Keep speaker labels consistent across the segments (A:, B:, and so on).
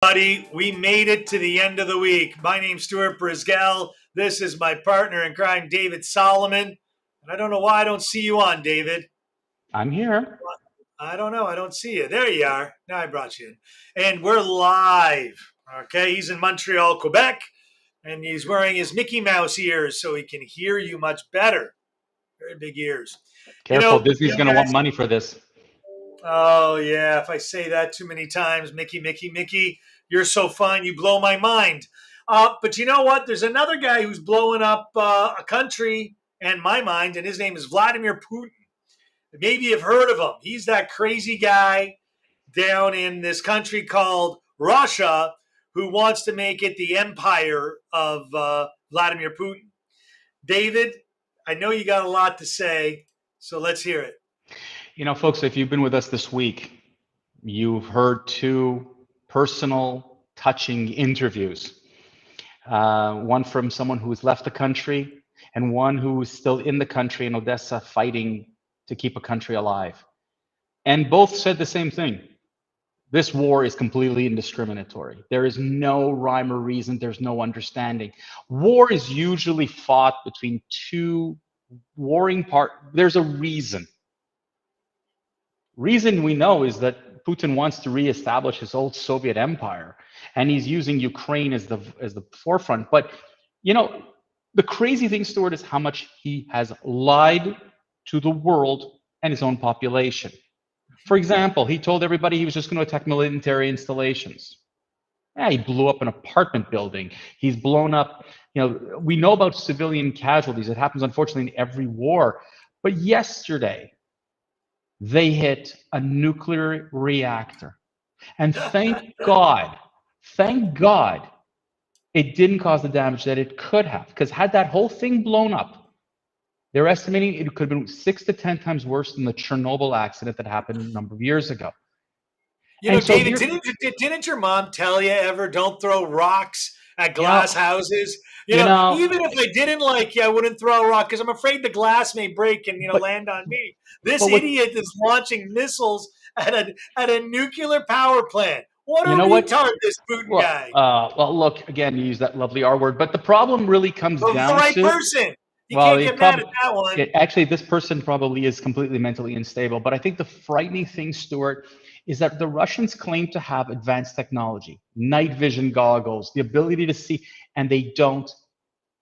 A: Buddy, we made it to the end of the week. My name's Stuart Brisgel. This is my partner in crime, David Solomon. And I don't know why I don't see you on, David.
B: I'm here.
A: I don't know. I don't see you. There you are. Now I brought you in. And we're live. Okay. He's in Montreal, Quebec, and he's wearing his Mickey Mouse ears so he can hear you much better. Very big ears.
B: Careful, Disney's going to want money for this.
A: Oh, yeah. If I say that too many times, Mickey, you're so fun. You blow my mind. But you know what? There's another guy who's blowing up a country and my mind, and his name is Vladimir Putin. Maybe you've heard of him. He's that crazy guy down in this country called Russia who wants to make it the empire of Vladimir Putin. David, I know you got a lot to say, so let's hear it.
B: You know, folks, if you've been with us this week, you've heard two personal, touching interviews. One from someone who's left the country and one who is still in the country in Odessa fighting to keep a country alive. And both said the same thing. This war is completely indiscriminatory. There is no rhyme or reason. There's no understanding. War is usually fought between two warring parties. There's a reason. Reason we know is that Putin wants to reestablish his old Soviet empire, and he's using Ukraine as the forefront. But you know, the crazy thing, Stuart, is how much he has lied to the world and his own population. For example, he told everybody he was just going to attack military installations. Yeah, he blew up an apartment building. He's blown up, you know, we know about civilian casualties. It happens, unfortunately, in every war. But yesterday, they hit a nuclear reactor. And thank God, it didn't cause the damage that it could have. Because had that whole thing blown up, they're estimating it could have been 6 to 10 times worse than the Chernobyl accident that happened a number of years ago.
A: You know, so David, didn't your mom tell you ever, don't throw rocks at glass houses? You know, even if I didn't like you, I wouldn't throw a rock because I'm afraid the glass may break and, land on me. This idiot is launching missiles at a nuclear power plant. What a retard, this Putin guy.
B: Well, look, again, you use that lovely R word, but the problem really comes down to...
A: the right person. You can't get mad at that one.
B: Actually, this person probably is completely mentally unstable. But I think the frightening thing, Stuart, is that the Russians claim to have advanced technology, night vision goggles, the ability to see, and they don't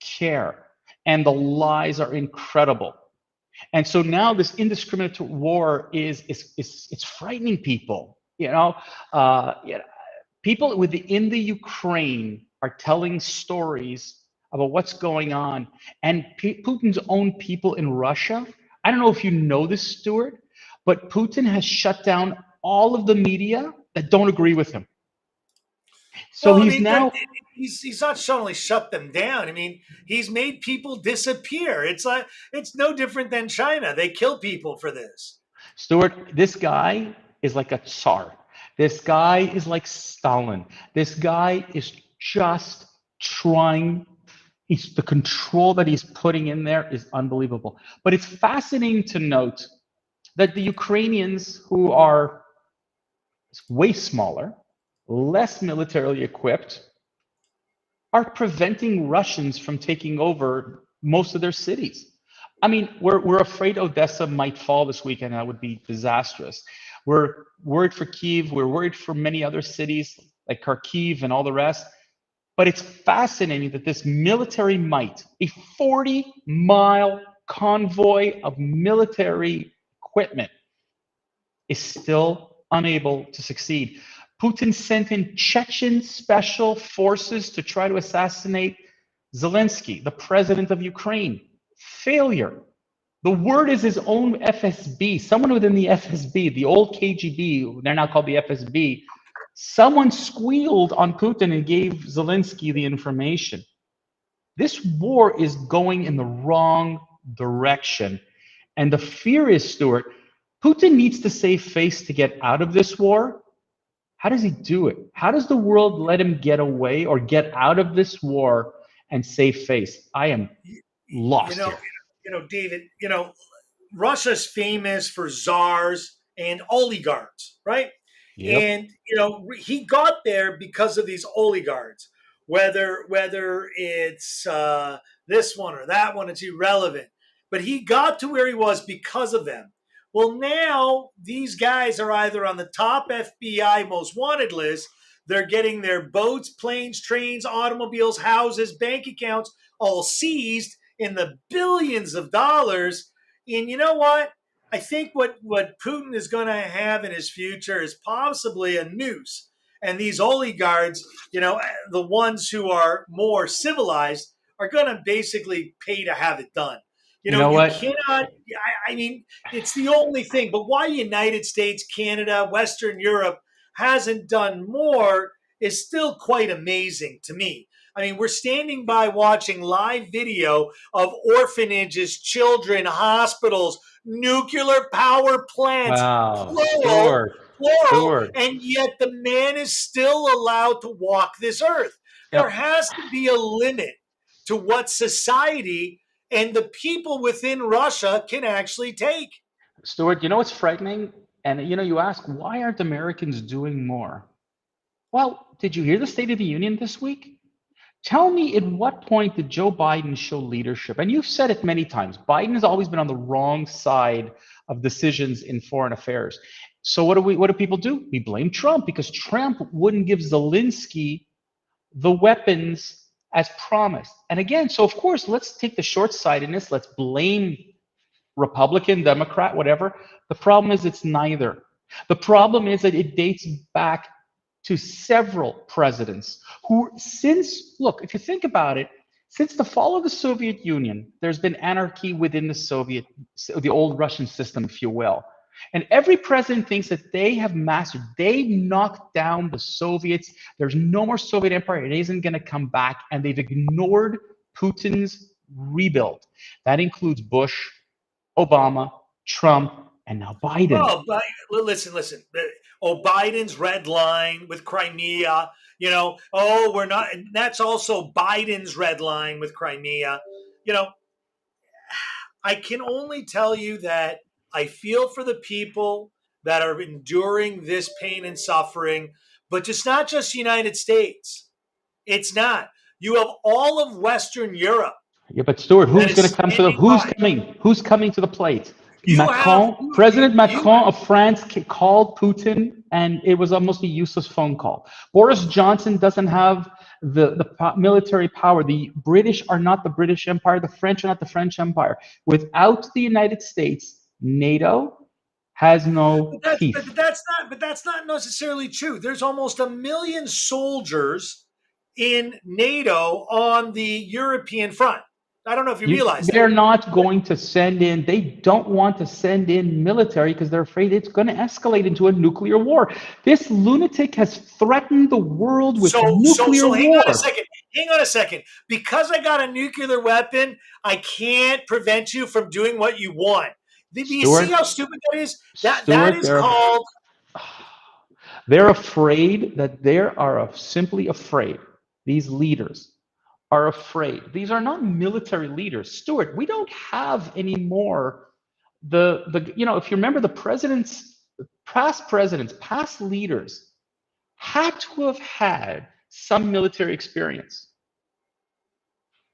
B: care. And the lies are incredible. And so now this indiscriminate war it's frightening people. People in the Ukraine are telling stories about what's going on, and Putin's own people in Russia. I don't know if you know this, Stuart, but Putin has shut down all of the media that don't agree with him. So he's
A: not only shut them down. I mean, he's made people disappear. It's no different than China. They kill people for this.
B: Stuart, this guy is like a Tsar. This guy is like Stalin. This guy is just trying. The control that he's putting in there is unbelievable. But it's fascinating to note that the Ukrainians, who are way smaller, less militarily equipped, are preventing Russians from taking over most of their cities. I mean, we're afraid Odessa might fall this weekend. That would be disastrous. We're worried for Kyiv. We're worried for many other cities like Kharkiv and all the rest. But it's fascinating that this military might, a 40-mile convoy of military equipment, is still unable to succeed. Putin sent in Chechen special forces to try to assassinate Zelensky, the president of Ukraine. Failure. The word is his own FSB, someone within the FSB, the old KGB, they're now called the FSB, someone squealed on Putin and gave Zelensky the information. This war is going in the wrong direction. And the fear is, Stuart, Putin needs to save face to get out of this war. How does he do it? How does the world let him get away or get out of this war and save face? I am lost here.
A: David, Russia's famous for czars and oligarchs, right?
B: Yep.
A: And he got there because of these oligarchs. Whether it's this one or that one, it's irrelevant. But he got to where he was because of them. Well, now these guys are either on the top FBI most wanted list. They're getting their boats, planes, trains, automobiles, houses, bank accounts all seized in the billions of dollars. And you know what? I think what Putin is going to have in his future is possibly a noose. And these oligarchs, the ones who are more civilized, are going to basically pay to have it done.
B: You know
A: You
B: what?
A: cannot, I mean, it's the only thing. But why United States, Canada, Western Europe hasn't done more is still quite amazing to me. I mean, we're standing by watching live video of orphanages, children, hospitals, nuclear power plants,
B: Wow,
A: plural,
B: Stuart,
A: plural,
B: Stuart.
A: and yet the man is still allowed to walk this earth. There
B: Yep.
A: has to be a limit to what society and the people within Russia can actually take.
B: Stuart, you know what's frightening? And you ask, why aren't Americans doing more? Well, did you hear the State of the Union this week? Tell me, at what point did Joe Biden show leadership? And you've said it many times. Biden has always been on the wrong side of decisions in foreign affairs. So what do people do? We blame Trump because Trump wouldn't give Zelensky the weapons as promised. And again, so of course, let's take the short-sightedness. Let's blame Republican, Democrat, whatever. The problem is it's neither. The problem is that it dates back to several presidents who, look, if you think about it, since the fall of the Soviet Union, there's been anarchy within the old Russian system, if you will. And every president thinks that they have mastered, they knocked down the Soviets. There's no more Soviet empire. It isn't going to come back. And they've ignored Putin's rebuild. That includes Bush, Obama, Trump, and now Biden.
A: Oh, but listen. Oh, Biden's red line with Crimea. We're not. And that's also Biden's red line with Crimea. You know, I can only tell you that I feel for the people that are enduring this pain and suffering, but it's not just the United States. It's not. You have all of Western Europe
B: Yeah, but Stuart,
A: that
B: who's
A: is
B: going to come to the
A: standing
B: who's
A: by.
B: coming? Who's coming to the plate?
A: You have
B: President
A: you
B: Macron of France called Putin, and it was almost a useless phone call. Boris Johnson doesn't have the military power. The British are not the British Empire. The French are not the French Empire. Without the United States, NATO has
A: But
B: no
A: that's
B: teeth.
A: but that's not necessarily true. There's almost 1 million soldiers in NATO on the European front. I don't know if you realize that.
B: They're not going to send in, they don't want to send in military because they're afraid it's going to escalate into a nuclear war. This lunatic has threatened the world with nuclear
A: So hang on a
B: war.
A: second. Hang on a second. Because I got a nuclear weapon, I can't prevent you from doing what you want. Do you see
B: Stuart,
A: how stupid that is? That
B: Stuart,
A: is called.
B: they're afraid that they are simply afraid. These leaders are afraid. These are not military leaders. Stuart, we don't have anymore if you remember past presidents, past leaders had to have had some military experience.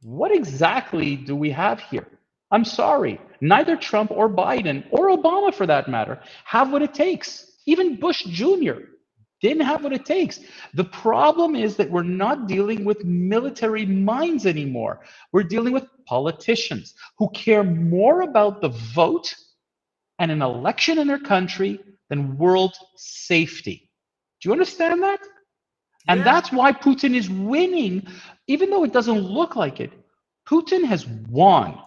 B: What exactly do we have here? I'm sorry, neither Trump or Biden or Obama for that matter have what it takes. Even Bush Jr. didn't have what it takes. The problem is that we're not dealing with military minds anymore. We're dealing with politicians who care more about the vote and an election in their country than world safety. Do you understand that? And
A: Yeah,
B: that's why Putin is winning, even though it doesn't look like it. Putin has won.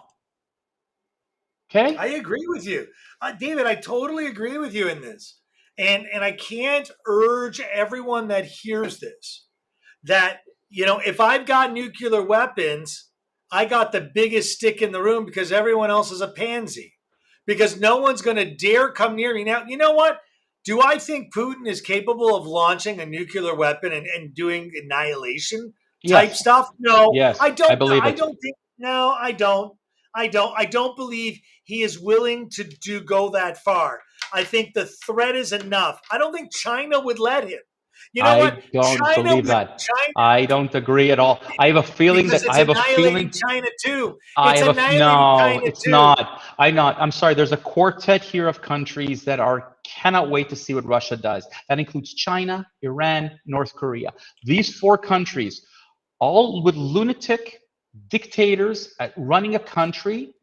B: Okay?
A: I agree with you, David. I totally agree with you in this, and I can't urge everyone that hears this that if I've got nuclear weapons, I got the biggest stick in the room because everyone else is a pansy. Because no one's going to dare come near me. Now, you know what? Do I think Putin is capable of launching a nuclear weapon and doing annihilation type
B: Yes.
A: stuff? No,
B: Yes,
A: I
B: I
A: don't.
B: believe
A: I
B: it.
A: don't think. No, I don't. I don't believe he is willing to go that far. I think the threat is enough. I don't think China would let him. You know what?
B: I don't believe that.
A: China
B: I don't agree at all. I have a feeling
A: because
B: that
A: it's
B: I have a
A: annihilating
B: feeling.
A: China too.
B: I
A: It's
B: have
A: annihilating
B: no,
A: China
B: it's
A: too.
B: not. I'm sorry. There's a quartet here of countries that cannot wait to see what Russia does. That includes China, Iran, North Korea. These four countries, all with lunatic dictators running a country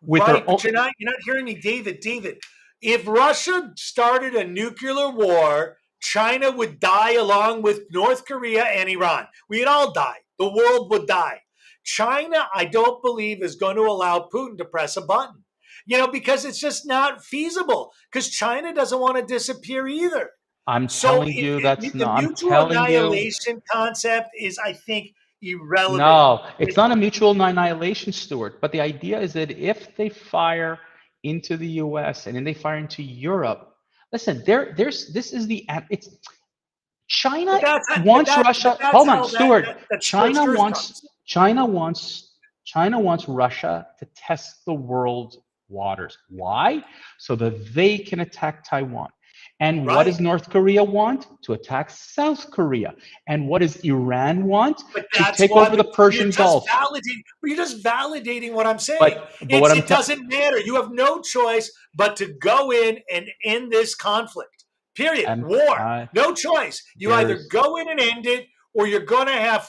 B: with
A: Right,
B: their
A: but
B: own.
A: you're not hearing me, David. David, if Russia started a nuclear war, China would die along with North Korea and Iran. We'd all die. The world would die. China, I don't believe, is going to allow Putin to press a button. Because it's just not feasible. Because China doesn't want to disappear either.
B: I'm
A: So
B: telling you that's
A: the
B: not. I'm
A: mutual
B: telling you.
A: annihilation concept is, I think, irrelevant.
B: No, it's not a mutual annihilation, Stuart. But the idea is that if they fire into the U.S. and then they fire into Europe, listen, this is it's China
A: But that's but
B: wants
A: that but
B: Russia.
A: that's
B: Hold on,
A: how
B: Stuart.
A: that scorched earth comes.
B: China wants Russia to test the world's waters. Why? So that they can attack Taiwan. And what
A: Right.
B: does North Korea want? To attack South Korea. And what does Iran want?
A: But
B: To
A: that's
B: take
A: why
B: over the Persian Gulf.
A: you're just validating what I'm saying.
B: But what I'm
A: It doesn't matter. You have no choice but to go in and end this conflict. Period. War. No choice. You either
B: there's
A: go in and end it, or you're going to have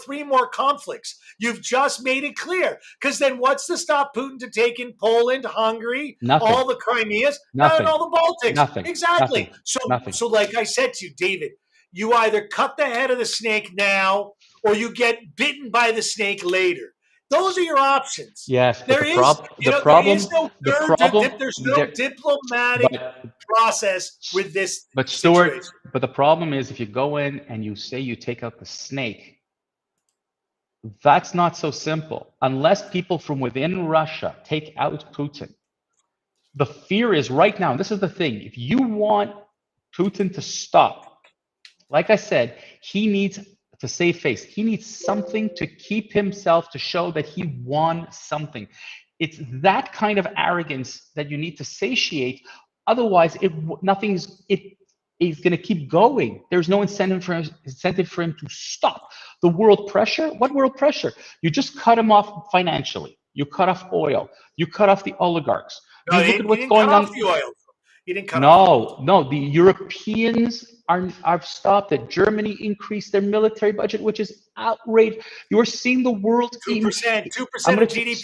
A: three more conflicts. You've just made it clear. Because then what's to stop Putin to take in Poland, Hungary,
B: nothing,
A: all the Crimeas, and
B: nothing,
A: all the Baltics?
B: nothing,
A: Exactly.
B: nothing,
A: So,
B: nothing.
A: so like I said to you, David, you either cut the head of the snake now, or you get bitten by the snake later. Those are your options.
B: Yes, but
A: There is, there is no
B: the
A: third.
B: problem,
A: There's no
B: there,
A: diplomatic
B: but
A: process with this
B: Stuart,
A: situation.
B: but the problem is if you go in and you say you take out the snake, that's not so simple. Unless people from within Russia take out Putin, the fear is right now, and this is the thing, if you want Putin to stop, like I said, he needs to save face. He needs something to keep himself to show that he won something. It's that kind of arrogance that you need to satiate. Otherwise, it's going to keep going. There's no incentive for him to stop. The world pressure. What world pressure? You just cut him off financially. You cut off oil. You cut off the oligarchs.
A: No,
B: You look at
A: he
B: what's
A: didn't cut
B: going
A: off
B: on.
A: the oil. He didn't cut off the oil.
B: No, the Europeans are stopped it. Germany increased their military budget, which is outrageous. You're seeing the world
A: 2%,
B: I'm
A: 2%
B: going
A: of
B: to
A: GDP.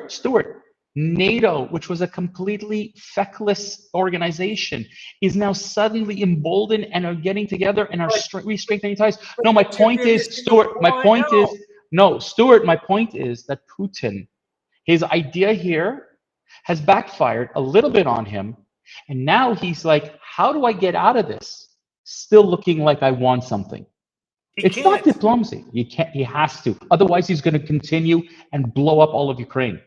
B: Stuart. NATO, which was a completely feckless organization, is now suddenly emboldened and are getting together and are re-strengthening ties. No, my point is, Stuart. My point is, no, Stuart. My point is that Putin, his idea here has backfired a little bit on him. And now he's like, how do I get out of this? Still looking like I want something. It's not diplomacy. He has to. Otherwise, he's going to continue and blow up all of Ukraine.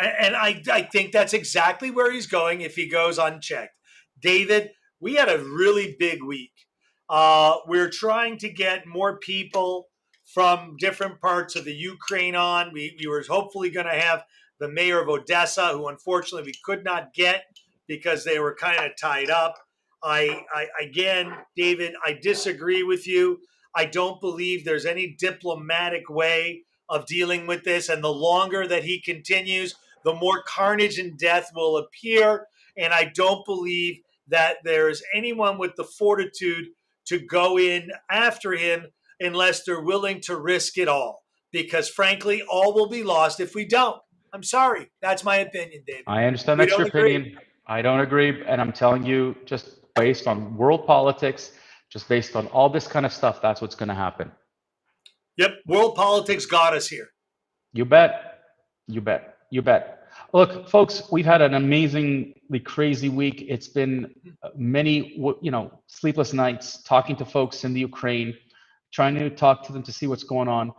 A: And I think that's exactly where he's going if he goes unchecked. David, we had a really big week. We're trying to get more people from different parts of the Ukraine on. We were hopefully going to have the mayor of Odessa, who unfortunately we could not get because they were kind of tied up. Again, David, I disagree with you. I don't believe there's any diplomatic way of dealing with this. And the longer that he continues, the more carnage and death will appear. And I don't believe that there is anyone with the fortitude to go in after him unless they're willing to risk it all. Because frankly, all will be lost if we don't. I'm sorry. That's my opinion, David.
B: I understand that's your opinion. I don't agree. And I'm telling you, just based on world politics, just based on all this kind of stuff, that's what's going to happen.
A: Yep. World politics got us here.
B: You bet. You bet. You bet. Look, folks, we've had an amazingly crazy week. It's been many, sleepless nights talking to folks in the Ukraine, trying to talk to them to see what's going on.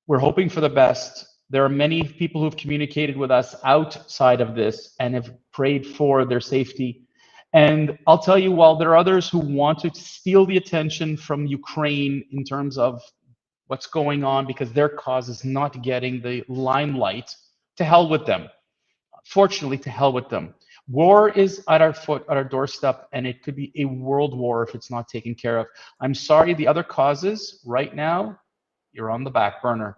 B: We're hoping for the best. There are many people who've communicated with us outside of this and have prayed for their safety. And I'll tell you, while there are others who want to steal the attention from Ukraine in terms of what's going on because their cause is not getting the limelight, to hell with them. Fortunately, to hell with them. War is at our foot, at our doorstep, and it could be a world war if it's not taken care of. I'm sorry, the other causes right now, you're on the back burner.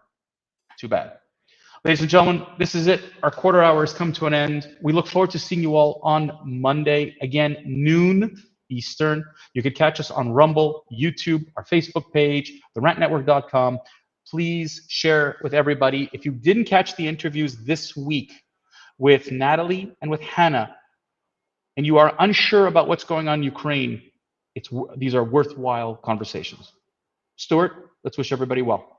B: Too bad. Ladies and gentlemen, this is it. Our quarter hour has come to an end. We look forward to seeing you all on Monday, again, noon Eastern. You can catch us on Rumble, YouTube, our Facebook page, therantnetwork.com. Please share with everybody. If you didn't catch the interviews this week with Natalie and with Hannah, and you are unsure about what's going on in Ukraine, these are worthwhile conversations. Stuart, let's wish everybody well.